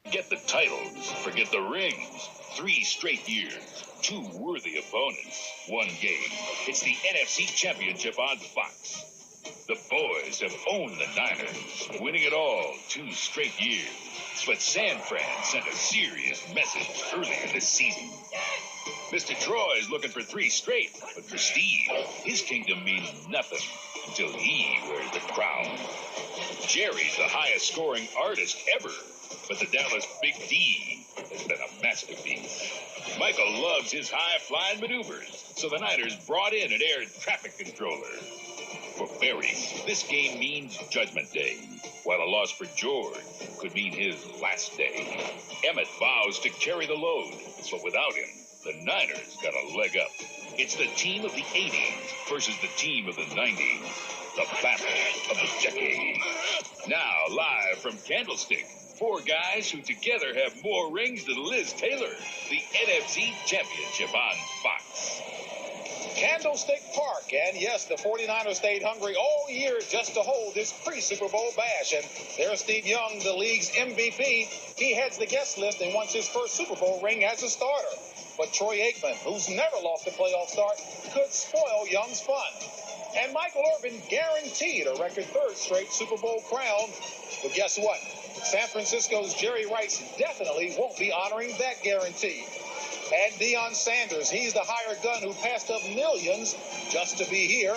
Get the titles, forget the rings. 3 straight years, 2 worthy opponents, 1 game. It's the NFC Championship on Fox. The boys have owned the Niners, winning it all 2 straight years. But San Fran sent a serious message earlier this season. Mr. Troy's looking for 3 straight, but for Steve, his kingdom means nothing until he wears the crown. Jerry's the highest scoring artist ever, but the Dallas Big D has been a masterpiece. Michael loves his high-flying maneuvers, so the Niners brought in an air traffic controller. For Barry, this game means Judgment Day, while a loss for George could mean his last day. Emmett vows to carry the load, but without him, the Niners got a leg up. It's the team of the 80s versus the team of the 90s. The battle of the decade. Now, live from Candlestick, 4 guys who together have more rings than Liz Taylor. The NFC Championship on Fox. Candlestick Park, and yes, the 49ers stayed hungry all year just to hold this pre-Super Bowl bash. And there's Steve Young, the league's MVP. He heads the guest list and wants his first Super Bowl ring as a starter. But Troy Aikman, who's never lost a playoff start, could spoil Young's fun. And Michael Irvin guaranteed a record 3rd straight Super Bowl crown. But guess what? San Francisco's Jerry Rice definitely won't be honoring that guarantee. And Deion Sanders, he's the hired gun who passed up millions just to be here,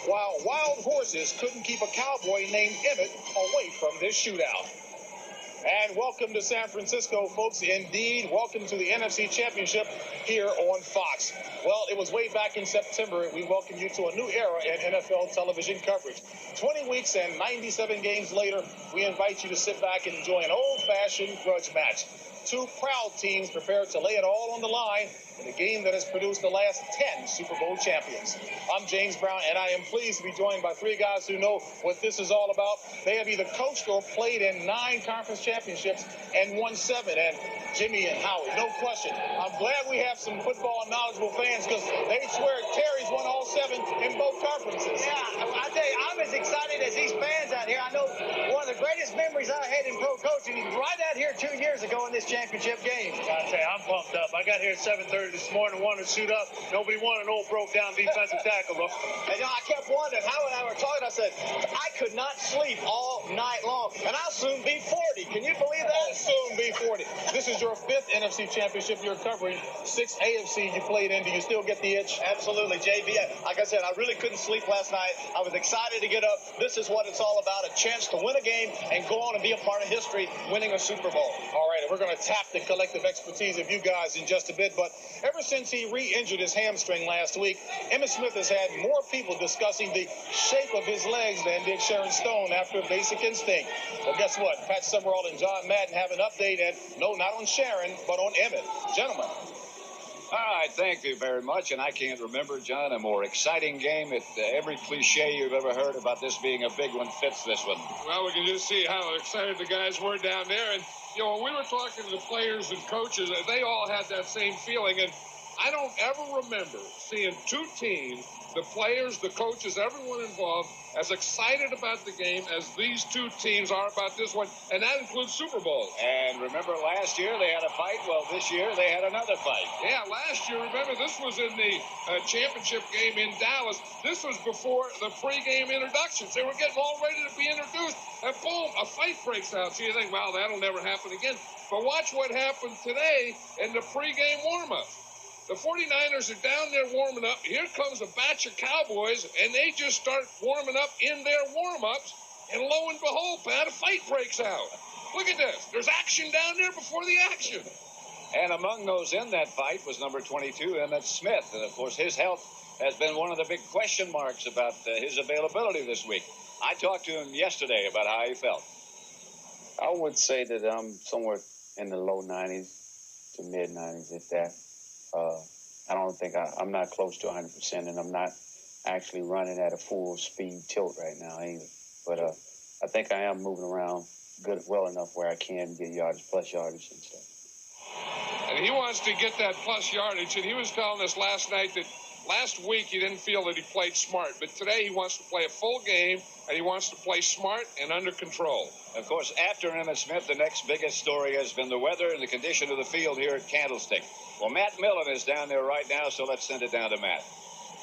while wild horses couldn't keep a cowboy named Emmett away from this shootout. And welcome to San Francisco, folks. Indeed, welcome to the NFC Championship here on Fox. Well, it was way back in September. We welcome you to a new era in NFL television coverage. 20 weeks and 97 games later, we invite you to sit back and enjoy an old-fashioned grudge match. 2 proud teams prepared to lay it all on the line in a game that has produced the last 10 Super Bowl champions. I'm James Brown, and I am pleased to be joined by 3 guys who know what this is all about. They have either coached or played in 9 conference championships and won 7. And Jimmy and Howie, no question. I'm glad we have some football knowledgeable fans because they swear Terry's won all 7 in both conferences. Yeah, I tell you, I'm as excited as these fans out here. I know one of the greatest memories I had in pro coaching is right out here 2 years ago in this championship game. I tell you, I'm pumped up. I got here at 7:30 this morning, wanted to suit up. Nobody wanted an old broke down defensive tackle, though. And I kept wondering, Howie and I were talking, I said, I could not sleep all night long, and I'll soon be 40. Can you believe that? I'll soon be 40. This is your 5th NFC Championship you're covering, 6th AFC you played in. Do you still get the itch? Absolutely, JV. Like I said, I really couldn't sleep last night. I was excited to get up. This is what it's all about, a chance to win a game and go on and be a part of history, winning a Super Bowl. All right, and we're going to tap the collective expertise of you guys in just a bit, but ever since he re-injured his hamstring last week, Emmitt Smith has had more people discussing the shape of his legs than did Sharon Stone after Basic Instinct. Well, guess what? Pat Summerall and John Madden have an update, and no, not on Sharon, but on Emmitt. Gentlemen. All right, thank you very much. And I can't remember, John, a more exciting game. Every cliche you've ever heard about this being a big one fits this one. Well, we can just see how excited the guys were down there. And, you know, when we were talking to the players and coaches, they all had that same feeling. And I don't ever remember seeing 2 teams, the players, the coaches, everyone involved, as excited about the game as these 2 teams are about this one, and that includes Super Bowls. And remember last year they had a fight? Well, this year they had another fight. Yeah, last year, remember, this was in the championship game in Dallas. This was before the pregame introductions. They were getting all ready to be introduced, and boom, a fight breaks out. So you think, well, that'll never happen again. But watch what happened today in the pregame warm-up. The 49ers are down there warming up. Here comes a batch of Cowboys, and they just start warming up in their warm-ups. And lo and behold, Pat, a fight breaks out. Look at this. There's action down there before the action. And among those in that fight was number 22, Emmitt Smith. And, of course, his health has been one of the big question marks about his availability this week. I talked to him yesterday about how he felt. I would say that I'm somewhere in the low 90s to mid 90s at that. I don't think I'm not close to 100%, and I'm not actually running at a full speed tilt right now either. But I think I am moving around well enough where I can get yardage, plus yardage and stuff. And he wants to get that plus yardage, and he was telling us last night that last week he didn't feel that he played smart, but today he wants to play a full game, and he wants to play smart and under control. Of course, after Emmitt Smith, the next biggest story has been the weather and the condition of the field here at Candlestick. Well, Matt Millen is down there right now, so let's send it down to Matt.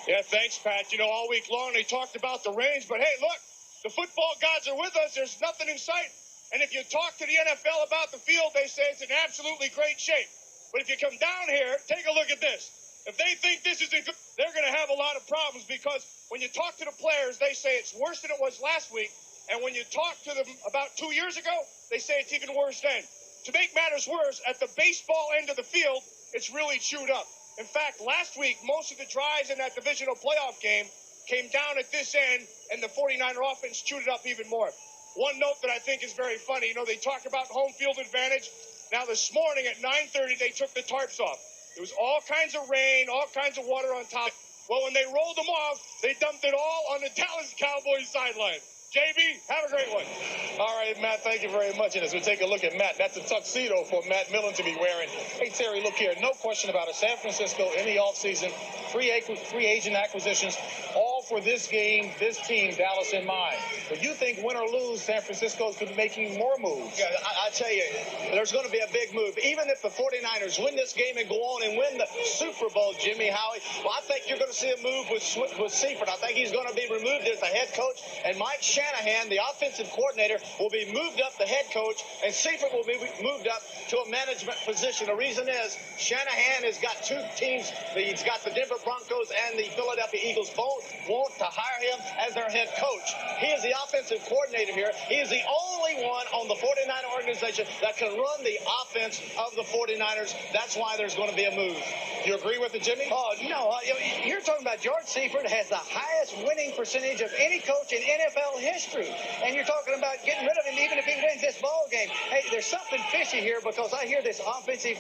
Yeah, thanks, Pat. You know, all week long they talked about the range, but hey, look, the football gods are with us. There's nothing in sight. And if you talk to the NFL about the field, they say it's in absolutely great shape. But if you come down here, take a look at this. If they think this isn't good, they're going to have a lot of problems, because when you talk to the players, they say it's worse than it was last week. And when you talk to them about 2 years ago, they say it's even worse then. To make matters worse, at the baseball end of the field, it's really chewed up. In fact, last week, most of the drives in that divisional playoff game came down at this end, and the 49er offense chewed it up even more. One note that I think is very funny, you know, they talk about home field advantage. Now, this morning at 9:30, they took the tarps off. There was all kinds of rain, all kinds of water on top. Well, when they rolled them off, they dumped it all on the Dallas Cowboys sideline. JB, have a great one. All right, Matt, thank you very much. And as we take a look at Matt, that's a tuxedo for Matt Millen to be wearing. Hey, Terry, look here. No question about it. San Francisco in the offseason, free agent acquisitions, all for this game, this team, Dallas in mind. But you think win or lose, San Francisco could be making more moves? Yeah, I tell you, there's going to be a big move. Even if the 49ers win this game and go on and win the Super Bowl, Jimmy, Howie, well, I think you're going to see a move with Seifert. I think he's going to be removed as the head coach, and Mike Shanahan, the offensive coordinator, will be moved up the head coach, and Seifert will be moved up to a management position. The reason is Shanahan has got two teams. He's got the Denver Broncos and the Philadelphia Eagles both want to hire him as their head coach. He is the offensive coordinator here. He is the only one on the 49er organization that can run the offense of the 49ers. That's why there's going to be a move. You agree with it, Jimmy? Oh, no. You're talking about George Seifert has the highest winning percentage of any coach in NFL history. And you're talking about getting rid of him even if he wins this ball game. Hey, there's something fishy here, because I hear this offensive,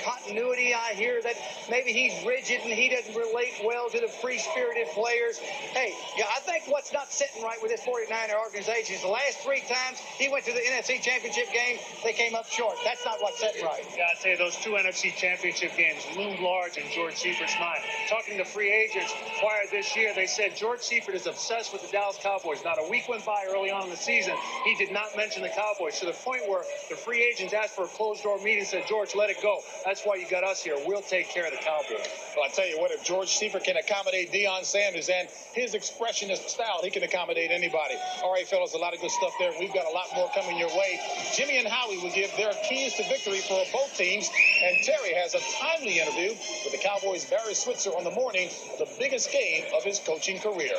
continuity. I hear that maybe he's rigid and he doesn't relate well to the free-spirited players. Hey, I think what's not sitting right with this 49er organization is the last 3 times he went to the NFC Championship game, they came up short. That's not what's sitting right. Yeah, I'd say those 2 NFC Championship games loomed large in George Seifert's mind. Talking to free agents prior this year, they said George Seifert is obsessed with the Dallas Cowboys. Not a week went by early on in the season, he did not mention the Cowboys, to the point where the free agents asked for a closed-door meeting and said, George, let it go. That's why you got us here. We'll take care of the Cowboys. Well, I tell you what, if George Seifert can accommodate Deion Sanders and his expressionist style, he can accommodate anybody. All right, fellas, a lot of good stuff there. We've got a lot more coming your way. Jimmy and Howie will give their keys to victory for both teams, and Terry has a timely interview with the Cowboys' Barry Switzer on the morning of the biggest game of his coaching career.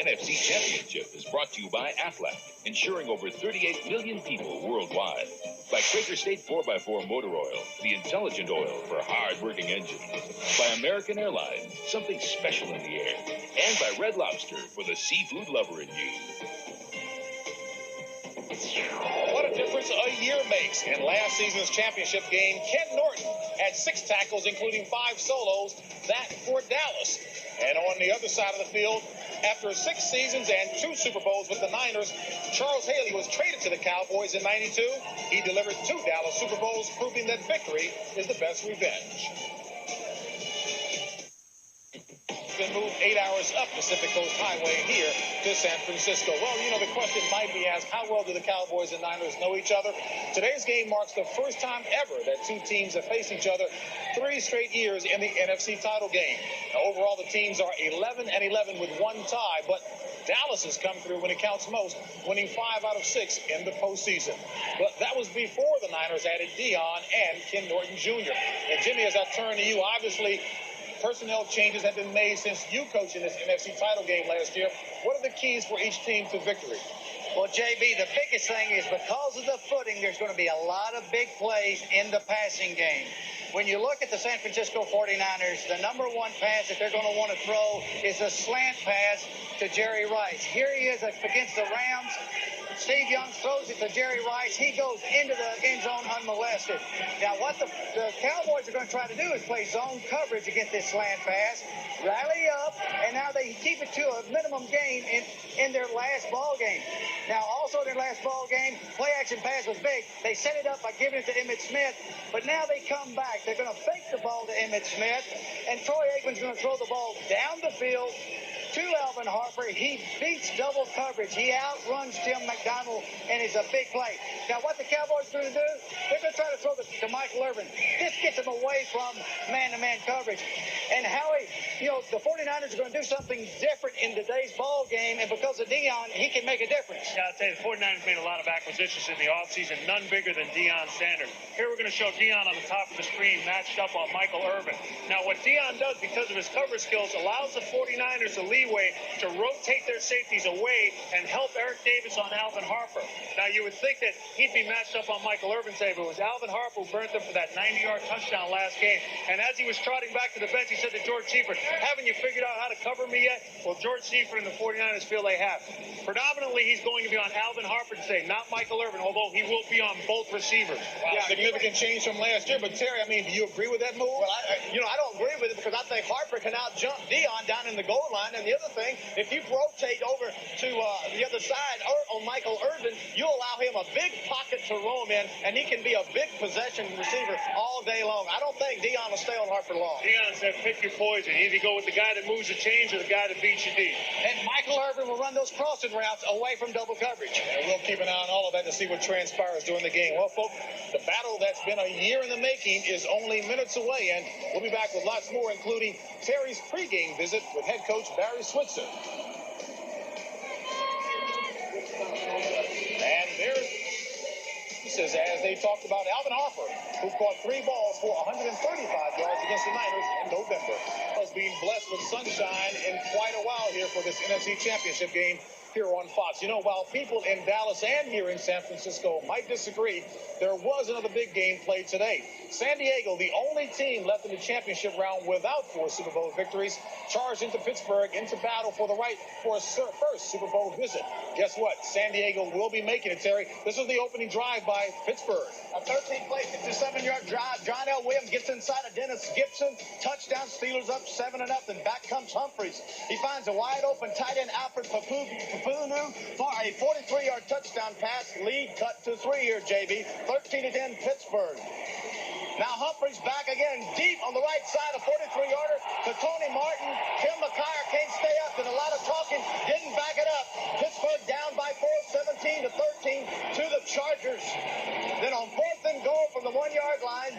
NFC Championship is brought to you by Aflac, insuring over 38 million people worldwide. By Quaker State 4x4 Motor Oil, the intelligent oil for hard-working engines. By American Airlines, something special in the air. And by Red Lobster, for the seafood lover in you. What a difference a year makes. In last season's championship game, Ken Norton had 6 tackles, including 5 solos. That for Dallas. And on the other side of the field, after 6 seasons and 2 Super Bowls with the Niners, Charles Haley was traded to the Cowboys in '92. He delivered 2 Dallas Super Bowls, proving that victory is the best revenge. Been moved 8 hours up Pacific Coast Highway here to San Francisco. Well, the question might be asked, how well do the Cowboys and Niners know each other? Today's game marks the first time ever that 2 teams have faced each other 3 straight years in the NFC title game. Now, overall, the teams are 11-11 with 1 tie, but Dallas has come through when it counts most, winning 5 out of 6 in the postseason. But that was before the Niners added Deion and Ken Norton Jr. And Jimmy, as I turn to you, obviously personnel changes have been made since you coached in this NFC title game last year. What are the keys for each team to victory? Well, JB, the biggest thing is because of the footing, there's going to be a lot of big plays in the passing game. When you look at the San Francisco 49ers, the number 1 pass that they're going to want to throw is a slant pass to Jerry Rice. Here he is against the Rams. Steve Young throws it to Jerry Rice. He goes into the end zone unmolested. Now, what the Cowboys are going to try to do is play zone coverage against this slant pass, rally up, and now they keep it to a minimum gain in their last ball game. Now, also in their last ball game, play-action pass was big. They set it up by giving it to Emmitt Smith, but now they come back. They're going to fake the ball to Emmitt Smith, and Troy Aikman's going to throw the ball down the field to Alvin Harper. He beats double coverage. He outruns Tim McDonald, and it's a big play. Now, what the Cowboys are going to do, they're going to try to throw to Michael Irvin. This gets him away from man-to-man coverage. And Howie, the 49ers are going to do something different in today's ball game, and because of Deion, he can make a difference. Yeah, I'll tell you, the 49ers made a lot of acquisitions in the offseason, none bigger than Deion Sanders. Here we're going to show Deion on the top of the screen matched up on Michael Irvin. Now, what Deion does because of his cover skills allows the 49ers the leeway to rotate their safeties away and help Eric Davis on Alvin Harper. Now, you would think that he'd be matched up on Michael Irvin today, but it was Alvin Harper who burnt them for that 90-yard touchdown last game. And as he was trotting back to the bench, he said to George Seifert, haven't you figured out how to cover me yet? Well, George Seifert and the 49ers feel they have. Predominantly, he's going to be on Alvin Harper today, not Michael Irvin, although he will be on both receivers. Wow, yeah, significant change from last year. But, Terry, do you agree with that move? Well, I don't agree with it because I think Harper can out-jump Deion down in the goal line. And the other thing, if you rotate over to the other side on Michael Irvin, you allow him a big pocket to roam in, and he can be a big possession receiver all day long. I don't think Deion will stay on Harper long. Deion said pick your poison. Either go with the guy that moves the chains or the guy that beats you deep. And Michael Irvin will run those crossing routes away from double coverage. And we'll keep an eye on all of that to see what transpires during the game. Well, folks, the battle that's been a year in the making is only minutes away, and we'll be back with lots more, including Terry's pregame visit with head coach Barry Switzer. And there's pieces as they talked about Alvin Harper, who caught 3 balls for 135 yards against the Niners in November. Was being blessed with sunshine in quite a while here for this NFC Championship game here on Fox. While people in Dallas and here in San Francisco might disagree, there was another big game played today. San Diego, the only team left in the championship round without 4 Super Bowl victories, charged into Pittsburgh into battle for the right for a first Super Bowl visit. Guess what? San Diego will be making it, Terry. This is the opening drive by Pittsburgh. A 13-play, 57-yard drive. John L. Williams gets inside of Dennis Gibson. Touchdown, Steelers up 7-0. Back comes Humphreys. He finds a wide-open tight end, Alfred Papunu, for a 43-yard touchdown pass. Lead cut to 3 here, JB. 13-10 Pittsburgh. Now Humphreys back again, deep on the right side, a 43-yarder to Tony Martin. Tim McKyer can't stay up, and a lot of talking, didn't back it up. Pittsburgh down by 4, 17-13 to the Chargers. Then on 4th and goal from the 1-yard line,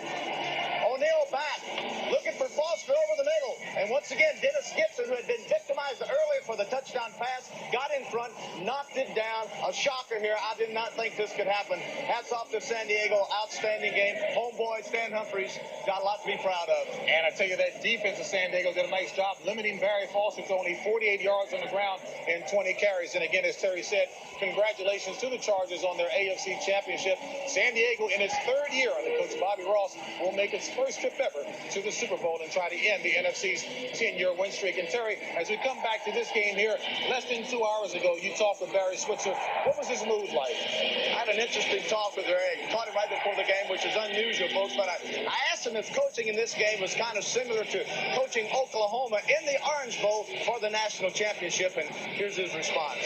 O'Neal back, looking for Foster over the middle. And once again, Dennis Gibson, who had been victimized earlier for the touchdown pass, got in front, knocked it down. A shocker here. I did not think this could happen. Hats off to San Diego. Outstanding game. Homeboy Stan Humphreys got a lot to be proud of. And I tell you, that defense of San Diego did a nice job limiting Barry Foster to only 48 yards on the ground and 20 carries. And again, as Terry said, congratulations to the Chargers on their AFC championship. San Diego, in its 3rd year under Coach Bobby Ross, will make its first trip ever to the Super Bowl and try to end the NFC's 10-year win streak. And Terry, as we come back to this game here, less than 2 hours ago, you talked with Barry Switzer. What was his mood like? I had an interesting talk with Ray. Caught him right before the game, which is unusual, folks. But I asked him if coaching in this game was kind of similar to coaching Oklahoma in the Orange Bowl for the national championship, and here's his response.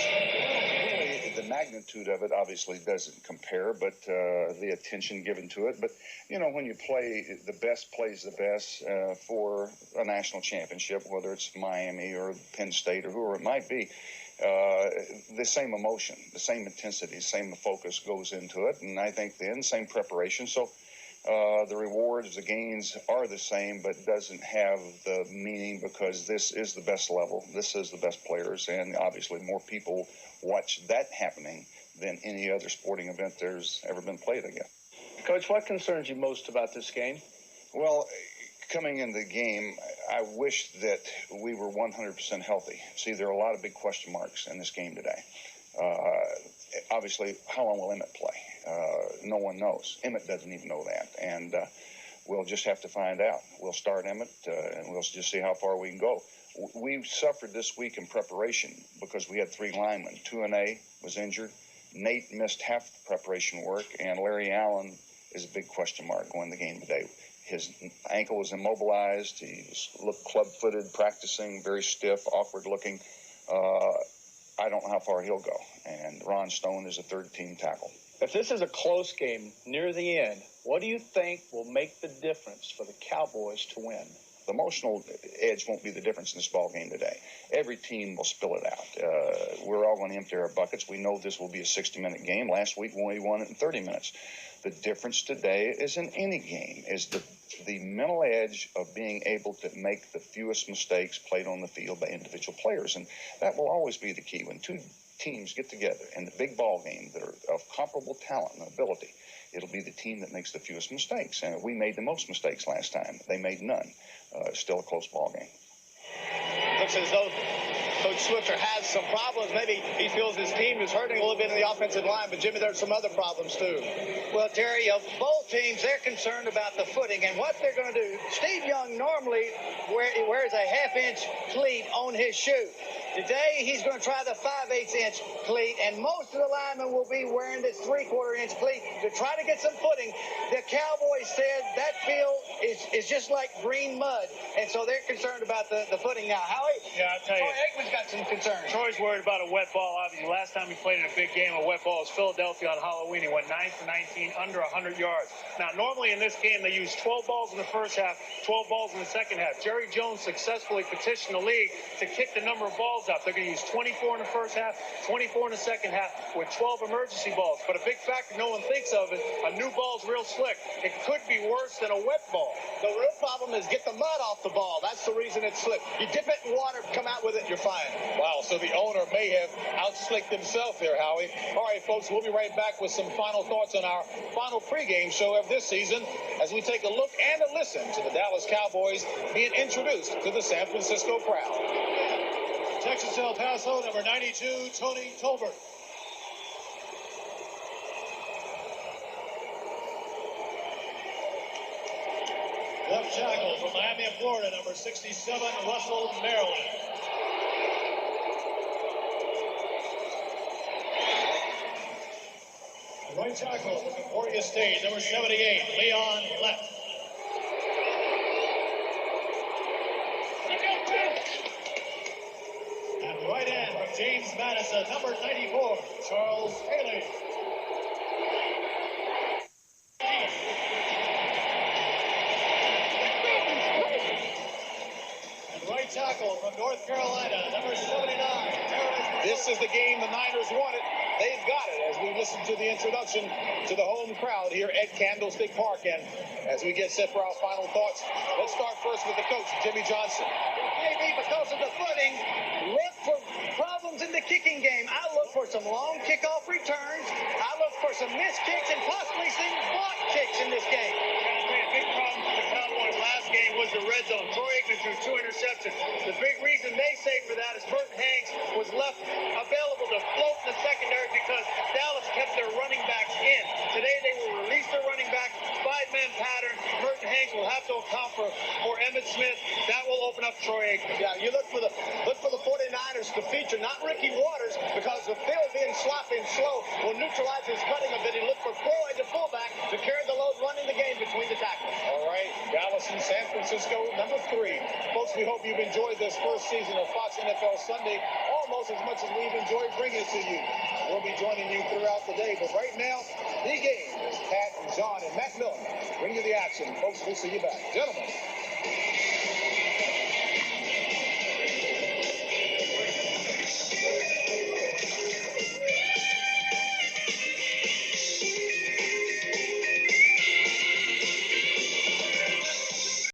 The magnitude of it obviously doesn't compare, but the attention given to it. But, when you play, the best plays the best for a national championship, whether it's Miami or Penn State or whoever it might be, the same emotion, the same intensity, the same focus goes into it. And I think then same preparation. So the rewards, the gains are the same, but doesn't have the meaning because this is the best level. This is the best players, and obviously more people watch that happening than any other sporting event there's ever been played again. Coach, what concerns you most about this game? Well, coming into the game, I wish that we were 100% healthy. See, there are a lot of big question marks in this game today. Obviously, how long will Emmett play? No one knows. Emmett doesn't even know that, and we'll just have to find out. We'll start Emmett, and we'll just see how far we can go. We suffered this week in preparation because we had 3 linemen. 2A was injured, Nate missed half the preparation work, and Larry Allen is a big question mark going the game today. His ankle was immobilized. He looked club-footed, practicing, very stiff, awkward-looking. I don't know how far he'll go. And Ron Stone is a third-team tackle. If this is a close game near the end, what do you think will make the difference for the Cowboys to win? The emotional edge won't be the difference in this ball game today. Every team will spill it out. We're all going to empty our buckets. We know this will be a 60-minute game. Last week we won it in 30 minutes. The difference today is in any game is the mental edge of being able to make the fewest mistakes played on the field by individual players. And that will always be the key. When two teams get together in the big ball game that are of comparable talent and ability, it'll be the team that makes the fewest mistakes. And we made the most mistakes last time. They made none. Still a close ball game. Looks as though Coach Swifter has some problems. Maybe he feels his team is hurting a little bit in the offensive line, but Jimmy, there's some other problems too. Well, Terry, of both teams, they're concerned about the footing and what they're going to do. Steve Young normally wears a half-inch cleat on his shoe. Today, he's going to try the 5/8-inch cleat, and most of the linemen will be wearing this 3/4-inch cleat to try to get some footing. The Cowboys said that field is just like green mud, and so they're concerned about the footing now. Howie? Yeah, I'll tell you. Troy Aikman's got some concerns. Troy's worried about a wet ball. Obviously, last time he played in a big game, a wet ball was Philadelphia on Halloween. He went 9 for 19, under 100 yards. Now, normally in this game, they use 12 balls in the first half, 12 balls in the second half. Jerry Jones successfully petitioned the league to kick the number of balls up. They're going to use 24 in the first half, 24 in the second half, with 12 emergency balls. But a big factor no one thinks of is a new ball's real slick. It could be worse than a wet ball. The real problem is get the mud off the ball. That's the reason it's slick. You dip it in water, come out with it, you're fine. Wow, so the owner may have out-slicked himself there, Howie. All right, folks, we'll be right back with some final thoughts on our final pregame show of this season as we take a look and a listen to the Dallas Cowboys being introduced to the San Francisco crowd. Texas El Paso, number 92, Tony Tolbert. Left tackle from Miami, Florida, number 67, Russell Maryland. Right tackle from Concordia State, number 78, Leon Lett. And right end from James Madison, number 94, Charles Haley. And right tackle from North Carolina, number 79, Terrence. This is the game the Niners wanted. They've got it as we listen to the introduction to the home crowd here at Candlestick Park. And as we get set for our final thoughts, let's start first with the coach, Jimmy Johnson. Maybe because of the footing, look for problems in the kicking game. I look for some long kickoff returns. I look for some missed kicks and possibly some block kicks in this game. A big problem for the Cowboys last game was the red zone. Troy Aikman threw 2 interceptions. The big reason they say for that is Merton Hanks was left available to float in the secondary because Dallas kept their running backs in. Today they will release their running back, 5-man pattern. Merton Hanks will have to account for Emmitt Smith. That will open up Troy Aikman. Yeah, you look for the 49ers to feature not Ricky Waters because the field being sloppy and slow will neutralize his cutting ability. Look for Floyd, the fullback, to carry the load running the game between the tackles. All right, Dallas and San Francisco, number 3. Folks, we hope you've enjoyed this first season of Fox NFL Sunday almost as much as we've enjoyed bringing it to you. We'll be joining you throughout the day, but right now, the game is Pat and John and Matt Miller bring you the action. Folks, we'll see you back. Gentlemen.